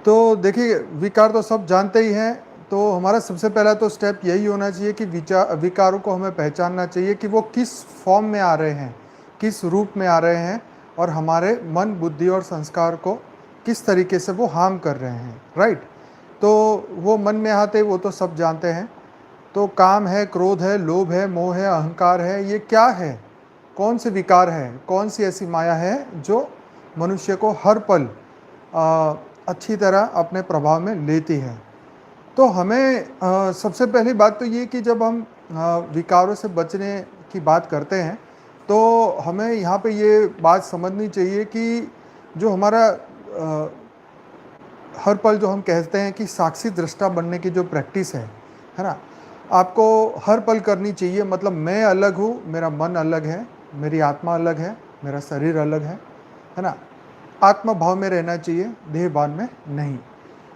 तो देखिए, विकार तो सब जानते ही हैं। तो हमारा सबसे पहला तो स्टेप यही होना चाहिए कि विकारों को हमें पहचानना चाहिए कि वो किस फॉर्म में आ रहे हैं, किस रूप में आ रहे हैं, और हमारे मन, बुद्धि और संस्कार को किस तरीके से वो हार्म कर रहे हैं। राइट। तो वो मन में आते वो तो सब जानते हैं। तो काम है, क्रोध है, लोभ है, मोह है, अहंकार है, ये क्या है? कौन से विकार है? कौन सी ऐसी माया है जो मनुष्य को हर पल अच्छी तरह अपने प्रभाव में लेती है? तो हमें सबसे पहली बात तो ये कि जब हम विकारों से बचने की बात करते हैं, तो हमें यहाँ पे ये बात समझनी चाहिए कि जो हमारा हर पल जो हम कहते हैं कि साक्षी दृष्टा बनने की जो प्रैक्टिस है ना, आपको हर पल करनी चाहिए। मतलब मैं अलग हूँ, मेरा मन अलग है, मेरी आत्मा अलग है, मेरा शरीर अलग है ना। आत्मा भाव में रहना चाहिए, देह भाव में नहीं।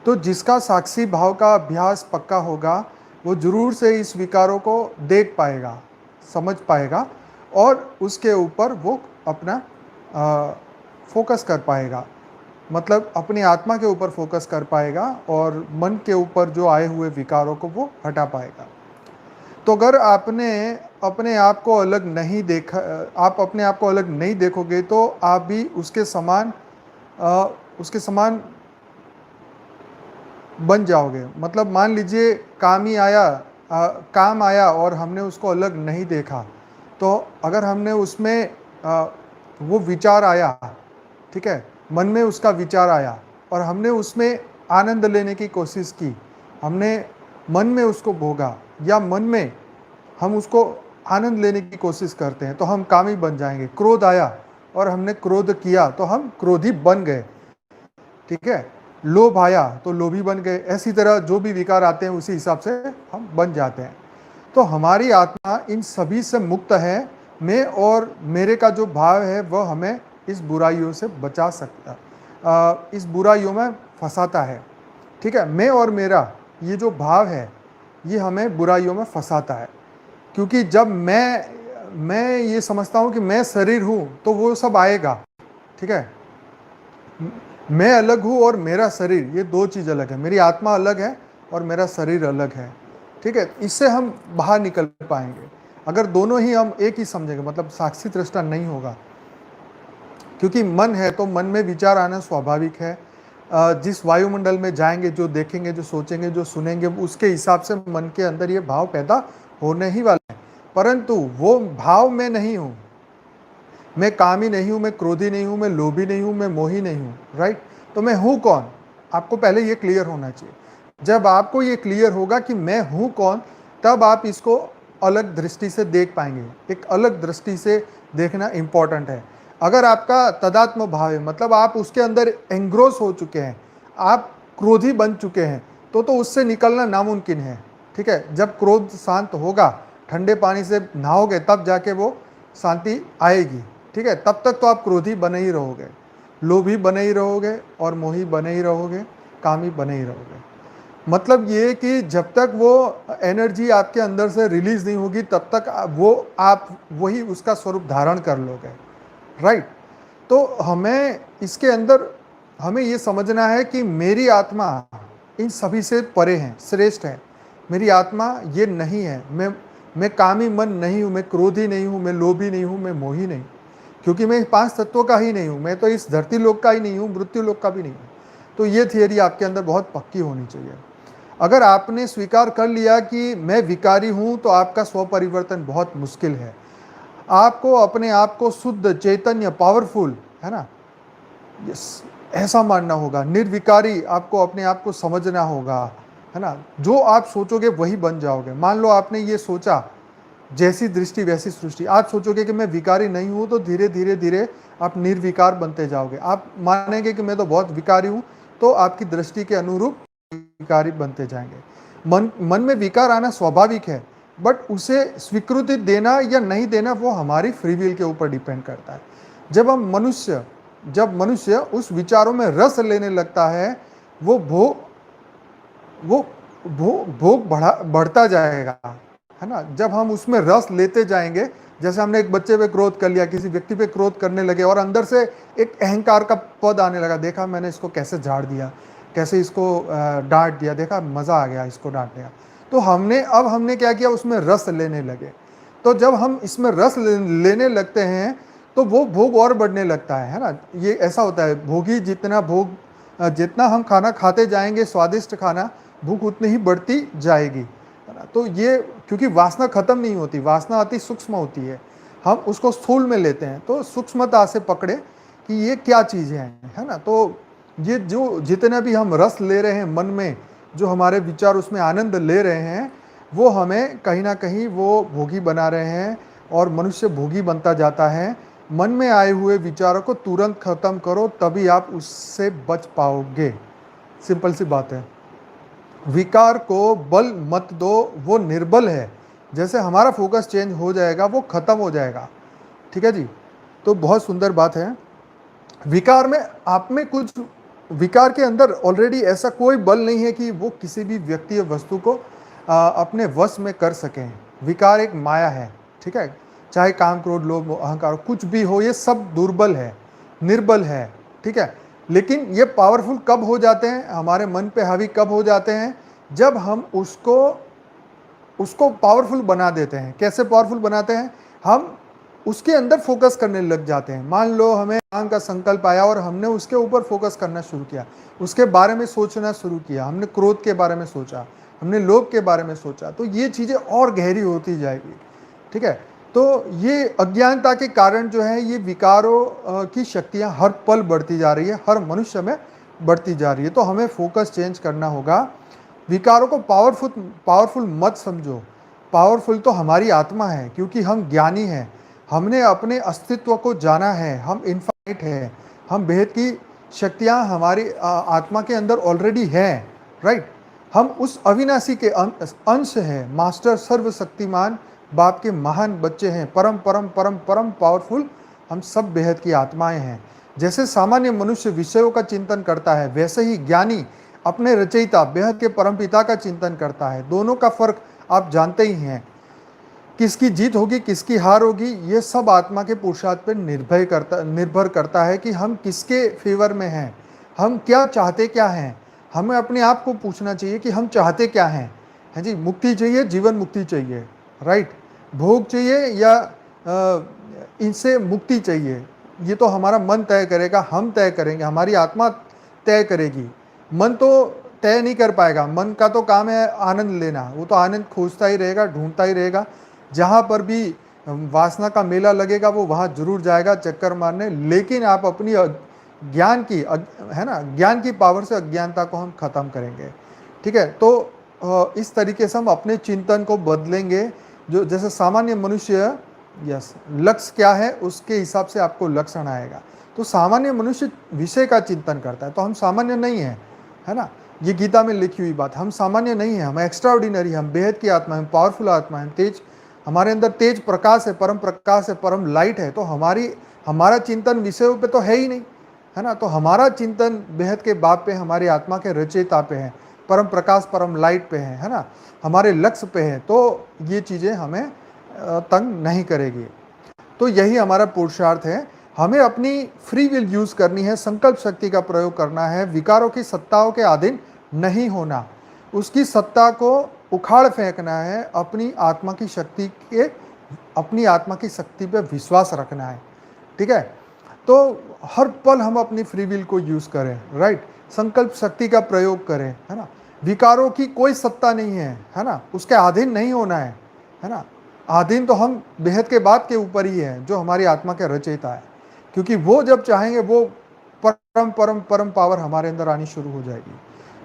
तो जिसका साक्षी भाव का अभ्यास पक्का होगा, वो जरूर से इस विकारों को देख पाएगा, समझ पाएगा, और उसके ऊपर वो अपना फोकस कर पाएगा। मतलब अपनी आत्मा के ऊपर फोकस कर पाएगा और मन के ऊपर जो आए हुए विकारों को वो हटा पाएगा। तो अगर आपने अपने आप को अलग नहीं देखा, आप अपने आप को अलग नहीं देखोगे, तो आप भी उसके समान बन जाओगे। मतलब मान लीजिए काम आया और हमने उसको अलग नहीं देखा, तो अगर हमने उसमें वो विचार आया, ठीक है, मन में उसका विचार आया और हमने उसमें आनंद लेने की कोशिश की, हमने मन में उसको भोगा, या मन में हम उसको आनंद लेने की कोशिश करते हैं, तो हम कामी बन जाएंगे। क्रोध आया और हमने क्रोध किया तो हम क्रोधी बन गए, ठीक है। लोभ आया तो लोभी बन गए। ऐसी तरह जो भी विकार आते हैं उसी हिसाब से हम बन जाते हैं। तो हमारी आत्मा इन सभी से मुक्त है। मैं और मेरे का जो भाव है वह हमें इस बुराइयों से बचा सकता, इस बुराइयों में फंसाता है, ठीक है। मैं और मेरा ये जो भाव है ये हमें बुराइयों में फंसाता है, क्योंकि जब मैं ये समझता हूँ कि मैं शरीर हूँ तो वो सब आएगा, ठीक है। मैं अलग हूँ और मेरा शरीर, ये दो चीज़ अलग है। मेरी आत्मा अलग है और मेरा शरीर अलग है, ठीक है। इससे हम बाहर निकल पाएंगे अगर दोनों ही हम एक ही समझेंगे। मतलब साक्षी दृष्टा नहीं होगा, क्योंकि मन है तो मन में विचार आना स्वाभाविक है। जिस वायुमंडल में जाएंगे, जो देखेंगे, जो सोचेंगे, जो सुनेंगे, उसके हिसाब से मन के अंदर ये भाव पैदा होने ही वाले हैं। परंतु वो भाव मैं नहीं हूँ। मैं कामी नहीं हूँ, मैं क्रोधी नहीं हूँ, मैं लोभी नहीं हूँ, मैं मोही नहीं हूँ। राइट। तो मैं हूँ कौन? आपको पहले ये क्लियर होना चाहिए। जब आपको ये क्लियर होगा कि मैं हूँ कौन, तब आप इसको अलग दृष्टि से देख पाएंगे। एक अलग दृष्टि से देखना इंपॉर्टेंट है। अगर आपका तदात्म भाव है, मतलब आप उसके अंदर एंग्रोस हो चुके हैं, आप क्रोधी बन चुके हैं, तो उससे निकलना नामुमकिन है, ठीक है। जब क्रोध शांत होगा, ठंडे पानी से नहाओगे, तब जाके वो शांति आएगी, ठीक है। तब तक तो आप क्रोधी बने ही रहोगे, लोभी बने ही रहोगे, और मोही बने ही रहोगे, कामी बने ही रहोगे। मतलब ये कि जब तक वो एनर्जी आपके अंदर से रिलीज नहीं होगी, तब तक आप वही उसका स्वरूप धारण कर लोगे। राइट। तो हमें इसके अंदर हमें ये समझना है कि मेरी आत्मा इन सभी से परे है, श्रेष्ठ है। मेरी आत्मा ये नहीं है। मैं कामी मन नहीं हूँ, मैं क्रोधी नहीं हूँ, मैं लोभी नहीं हूँ, मैं मोही नहीं, क्योंकि मैं 5 तत्वों का ही नहीं हूँ। मैं तो इस धरती लोक का ही नहीं हूँ, मृत्यु लोक का भी नहीं हूँ। तो ये थियरी आपके अंदर बहुत पक्की होनी चाहिए। अगर आपने स्वीकार कर लिया कि मैं विकारी हूँ, तो आपका स्व परिवर्तन बहुत मुश्किल है। आपको अपने आप को शुद्ध, चैतन्य, पावरफुल, है ना, यस, ऐसा मानना होगा। निर्विकारी आपको अपने आप को समझना होगा, है ना। जो आप सोचोगे वही बन जाओगे। मान लो आपने ये सोचा, जैसी दृष्टि वैसी सृष्टि। आप सोचोगे कि मैं विकारी नहीं हूँ, तो धीरे धीरे धीरे आप निर्विकार बनते जाओगे। आप मानेंगे कि मैं तो बहुत विकारी हूँ, तो आपकी दृष्टि के अनुरूप विकारी बनते जाएंगे। मन में विकार आना स्वाभाविक है, बट उसे स्वीकृति देना या नहीं देना वो हमारी फ्री विल के ऊपर डिपेंड करता है। जब मनुष्य उस विचारों में रस लेने लगता है, वो भोग बढ़ता जाएगा, है ना। जब हम उसमें रस लेते जाएंगे, जैसे हमने एक बच्चे पे क्रोध कर लिया, किसी व्यक्ति पे क्रोध करने लगे, और अंदर से एक अहंकार का पद आने लगा, देखा मैंने इसको कैसे झाड़ दिया, कैसे इसको डांट दिया, देखा मज़ा आ गया इसको डांटने का। तो हमने क्या किया, उसमें रस लेने लगे। तो जब हम इसमें रस लेने लगते हैं तो वो भोग और बढ़ने लगता है ना। ये ऐसा होता है, भोगी जितना जितना हम खाना खाते जाएंगे, स्वादिष्ट खाना, भूख उतनी ही बढ़ती जाएगी, है ना। तो ये क्योंकि वासना खत्म नहीं होती, वासना अति सूक्ष्म होती है, हम उसको स्थूल में लेते हैं। तो सूक्ष्मता से पकड़े कि ये क्या चीज़ें हैं, है ना। तो ये जो जितने भी हम रस ले रहे हैं मन में, जो हमारे विचार उसमें आनंद ले रहे हैं, वो हमें कहीं ना कहीं वो भोगी बना रहे हैं, और मनुष्य भोगी बनता जाता है। मन में आए हुए विचारों को तुरंत खत्म करो, तभी आप उससे बच पाओगे। सिंपल सी बात है। विकार को बल मत दो, वो निर्बल है। जैसे हमारा फोकस चेंज हो जाएगा, वो खत्म हो जाएगा। ठीक है जी। तो बहुत सुंदर बात है। विकार में, आप में कुछ, विकार के अंदर ऑलरेडी ऐसा कोई बल नहीं है कि वो किसी भी व्यक्ति या वस्तु को अपने वश में कर सकें। विकार एक माया है, ठीक है। चाहे काम, क्रोध, लोभ, अहंकार कुछ भी हो, ये सब दुर्बल है, निर्बल है, ठीक है। लेकिन ये पावरफुल कब हो जाते हैं, हमारे मन पे हावी कब हो जाते हैं, जब हम उसको पावरफुल बना देते हैं। कैसे पावरफुल बनाते हैं, हम उसके अंदर फोकस करने लग जाते हैं। मान लो हमें काम का संकल्प आया और हमने उसके ऊपर फोकस करना शुरू किया, उसके बारे में सोचना शुरू किया, हमने क्रोध के बारे में सोचा, हमने लोभ के बारे में सोचा, तो ये चीज़ें और गहरी होती जाएगी, ठीक है। तो ये अज्ञानता के कारण जो है, ये विकारों की शक्तियाँ हर पल बढ़ती जा रही है, हर मनुष्य में बढ़ती जा रही है। तो हमें फोकस चेंज करना होगा। विकारों को पावरफुल मत समझो। पावरफुल तो हमारी आत्मा है, क्योंकि हम ज्ञानी हैं, हमने अपने अस्तित्व को जाना है, हम इनफाइनाइट हैं, हम बेहद की शक्तियाँ हमारी आत्मा के अंदर ऑलरेडी हैं, राइट। हम उस अविनाशी के अंश हैं, मास्टर सर्वशक्तिमान बाप के महान बच्चे हैं, परम परम परम परम पावरफुल हम सब बेहद की आत्माएं हैं। जैसे सामान्य मनुष्य विषयों का चिंतन करता है, वैसे ही ज्ञानी अपने रचयिता बेहद के परमपिता का चिंतन करता है। दोनों का फर्क आप जानते ही हैं। किसकी जीत होगी, किसकी हार होगी, ये सब आत्मा के पुरुषार्थ पर निर्भर करता है कि हम किसके फेवर में हैं, हम क्या चाहते क्या हैं। हमें अपने आप को पूछना चाहिए कि हम चाहते क्या हैं। है जी, मुक्ति चाहिए, जीवन मुक्ति चाहिए, राइट। भोग चाहिए या इनसे मुक्ति चाहिए, ये तो हमारा मन तय करेगा, हम तय करेंगे, हमारी आत्मा तय करेगी। मन तो तय नहीं कर पाएगा, मन का तो काम है आनंद लेना, वो तो आनंद खोजता ही रहेगा, ढूंढता ही रहेगा। जहाँ पर भी वासना का मेला लगेगा वो वहाँ जरूर जाएगा चक्कर मारने। लेकिन आप अपनी ज्ञान की, है ना, ज्ञान की पावर से अज्ञानता को हम खत्म करेंगे, ठीक है। तो इस तरीके से हम अपने चिंतन को बदलेंगे। जो जैसे सामान्य मनुष्य, यस, लक्ष्य क्या है उसके हिसाब से आपको लक्षण आएगा। तो सामान्य मनुष्य विषय का चिंतन करता है, तो हम सामान्य नहीं हैं, है ना। ये गीता में लिखी हुई बात, हम सामान्य नहीं है, हम एक्स्ट्रा ऑर्डिनरी, हम बेहद की आत्मा, हम पावरफुल आत्मा, हम तेज, हमारे अंदर तेज प्रकाश है, परम प्रकाश है, परम लाइट है। तो हमारा चिंतन विषयों पे तो है ही नहीं, है ना। तो हमारा चिंतन बेहद के बाप पे, हमारी आत्मा के रचयिता पे है, परम प्रकाश परम लाइट पे है ना, हमारे लक्ष्य पे है। तो ये चीज़ें हमें तंग नहीं करेगी। तो यही हमारा पुरुषार्थ है। हमें अपनी फ्री विल यूज़ करनी है, संकल्प शक्ति का प्रयोग करना है, विकारों की सत्ताओं के अधीन नहीं होना, उसकी सत्ता को उखाड़ फेंकना है, अपनी आत्मा की शक्ति पे विश्वास रखना है, ठीक है। तो हर पल हम अपनी फ्री विल को यूज़ करें, राइट, संकल्प शक्ति का प्रयोग करें, है ना। विकारों की कोई सत्ता नहीं है ना, उसके अधीन नहीं होना है ना। अधीन तो हम बेहद के बात के ऊपर ही है, जो हमारी आत्मा के रचयिता है, क्योंकि वो जब चाहेंगे वो परम परम परम पावर हमारे अंदर आनी शुरू हो जाएगी।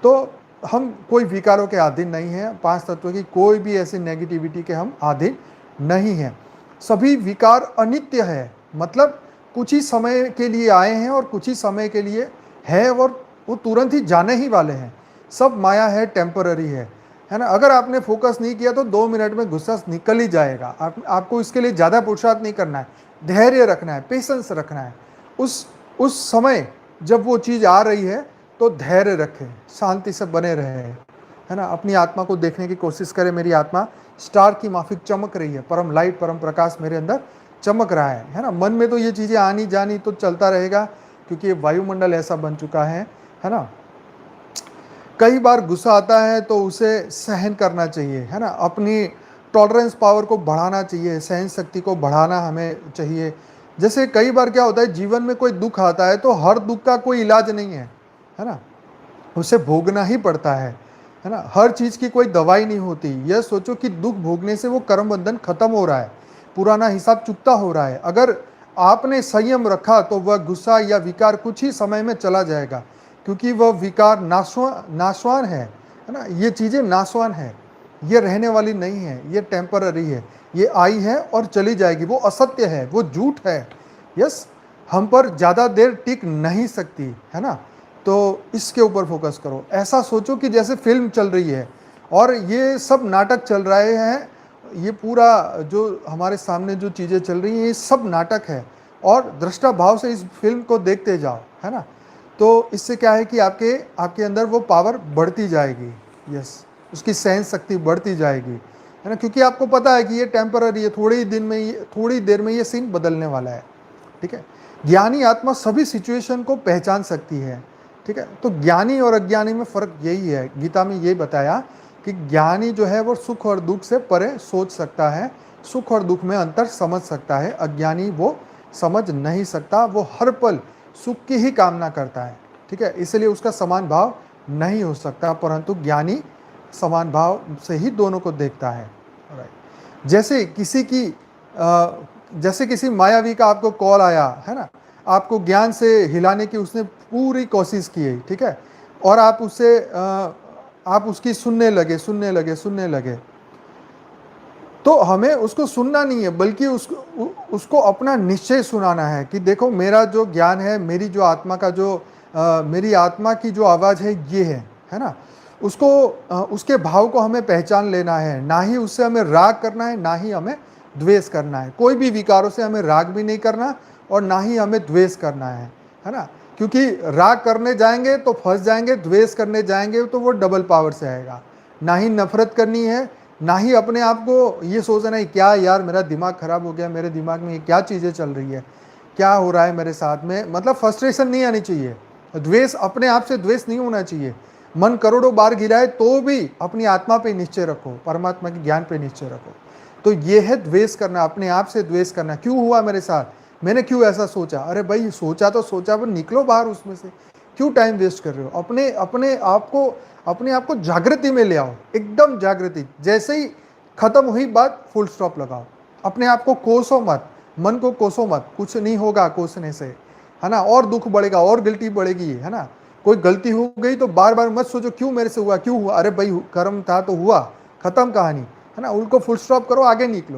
तो हम कोई विकारों के अधीन नहीं हैं, पांच तत्वों की कोई भी ऐसी नेगेटिविटी के हम अधीन नहीं हैं। सभी विकार अनित्य है, मतलब कुछ ही समय के लिए आए हैं और कुछ ही समय के लिए है, और वो तुरंत ही जाने ही वाले हैं। सब माया है, टेम्पररी है ना। अगर आपने फोकस नहीं किया तो 2 मिनट में गुस्सा निकल ही जाएगा। आपको इसके लिए ज़्यादा पुरुषार्थ नहीं करना है, धैर्य रखना है, पेशेंस रखना है। उस समय जब वो चीज़ आ रही है तो धैर्य रखें, शांति से बने रहे, है ना। अपनी आत्मा को देखने की कोशिश करें, मेरी आत्मा स्टार की माफिक चमक रही है, परम लाइट परम प्रकाश मेरे अंदर चमक रहा है ना। मन में तो ये चीज़ें आनी जानी तो चलता रहेगा, क्योंकि ये वायुमंडल ऐसा बन चुका है ना। कई बार गुस्सा आता है तो उसे सहन करना चाहिए, है ना? अपनी टॉलरेंस पावर को बढ़ाना चाहिए, सहन शक्ति को बढ़ाना हमें चाहिए। जैसे कई बार क्या होता है, जीवन में कोई दुःख आता है तो हर दुःख का कोई इलाज नहीं है ना? उसे भोगना ही पड़ता है ना? हर चीज़ की कोई दवाई नहीं होती। यह सोचो कि दुःख भोगने से वो कर्म बंधन खत्म हो रहा है, पुराना हिसाब चुकता हो रहा है। अगर आपने संयम रखा तो वह गुस्सा या विकार कुछ ही समय में चला जाएगा, क्योंकि वह विकार नाशवान है ना? ये चीज़ें नाशवान है, ये रहने वाली नहीं है, ये टेम्पररी है, ये आई है और चली जाएगी। वो असत्य है, वो झूठ है। यस, हम पर ज़्यादा देर टिक नहीं सकती, है ना? तो इसके ऊपर फोकस करो। ऐसा सोचो कि जैसे फिल्म चल रही है और ये सब नाटक चल रहे हैं, ये पूरा जो हमारे सामने जो चीज़ें चल रही हैं ये सब नाटक है, और दृष्टा भाव से इस फिल्म को देखते जाओ, है ना? तो इससे क्या है कि आपके आपके अंदर वो पावर बढ़ती जाएगी। यस, उसकी सहन शक्ति बढ़ती जाएगी, है ना? क्योंकि आपको पता है कि ये टेम्पररी है, थोड़ी देर में ये सीन बदलने वाला है। ठीक है? ज्ञानी आत्मा सभी सिचुएशन को पहचान सकती है। ठीक है? तो ज्ञानी और अज्ञानी में फ़र्क यही है। गीता में यही बताया कि ज्ञानी जो है वो सुख और दुख से परे सोच सकता है, सुख और दुख में अंतर समझ सकता है। अज्ञानी वो समझ नहीं सकता, वो हर पल सुख की ही कामना करता है। ठीक है? इसलिए उसका समान भाव नहीं हो सकता, परंतु ज्ञानी समान भाव से ही दोनों को देखता है। राइट। जैसे किसी मायावी का आपको कॉल आया, है ना? आपको ज्ञान से हिलाने की उसने पूरी कोशिश की है, ठीक है? और आप उसकी सुनने लगे। तो हमें उसको सुनना नहीं है, बल्कि उसको अपना निश्चय सुनाना है कि देखो, मेरा जो ज्ञान है, मेरी आत्मा की जो आवाज़ है ये है ना? उसके भाव को हमें पहचान लेना है, ना ही उससे हमें राग करना है, ना ही हमें द्वेष करना है। कोई भी विकारों से हमें राग भी नहीं करना और ना ही हमें द्वेष करना है ना? क्योंकि राग करने जाएंगे तो फंस जाएंगे, द्वेष करने जाएंगे तो वो डबल पावर से आएगा। ना ही नफरत करनी है, ना ही अपने आप को ये सोचना है क्या यार मेरा दिमाग खराब हो गया, मेरे दिमाग में ये क्या चीज़ें चल रही है, क्या हो रहा है मेरे साथ में, मतलब फ्रस्ट्रेशन नहीं आनी चाहिए। द्वेष, अपने आप से द्वेष नहीं होना चाहिए। मन करोड़ों बार गिराए तो भी अपनी आत्मा पे निश्चय रखो, परमात्मा के ज्ञान पे निश्चय रखो। तो ये है द्वेष करना, अपने आप से द्वेष करना। क्यों हुआ मेरे साथ, मैंने क्यों ऐसा सोचा? अरे भाई, सोचा तो सोचा, पर निकलो बाहर उसमें से। क्यों टाइम वेस्ट कर रहे हो? अपने आप को जागृति में ले आओ, एकदम जागृति। जैसे ही खत्म हुई बात, फुल स्टॉप लगाओ। अपने आप को कोसो मत, मन को कोसो मत, कुछ नहीं होगा कोसने से, है ना? और दुख बढ़ेगा और गिल्टी बढ़ेगी, है ना? कोई गलती हो गई तो बार बार मत सोचो क्यों मेरे से हुआ, क्यों हुआ। अरे भाई, कर्म था तो हुआ, खत्म कहानी, है ना? उनको फुल स्टॉप करो, आगे निकलो।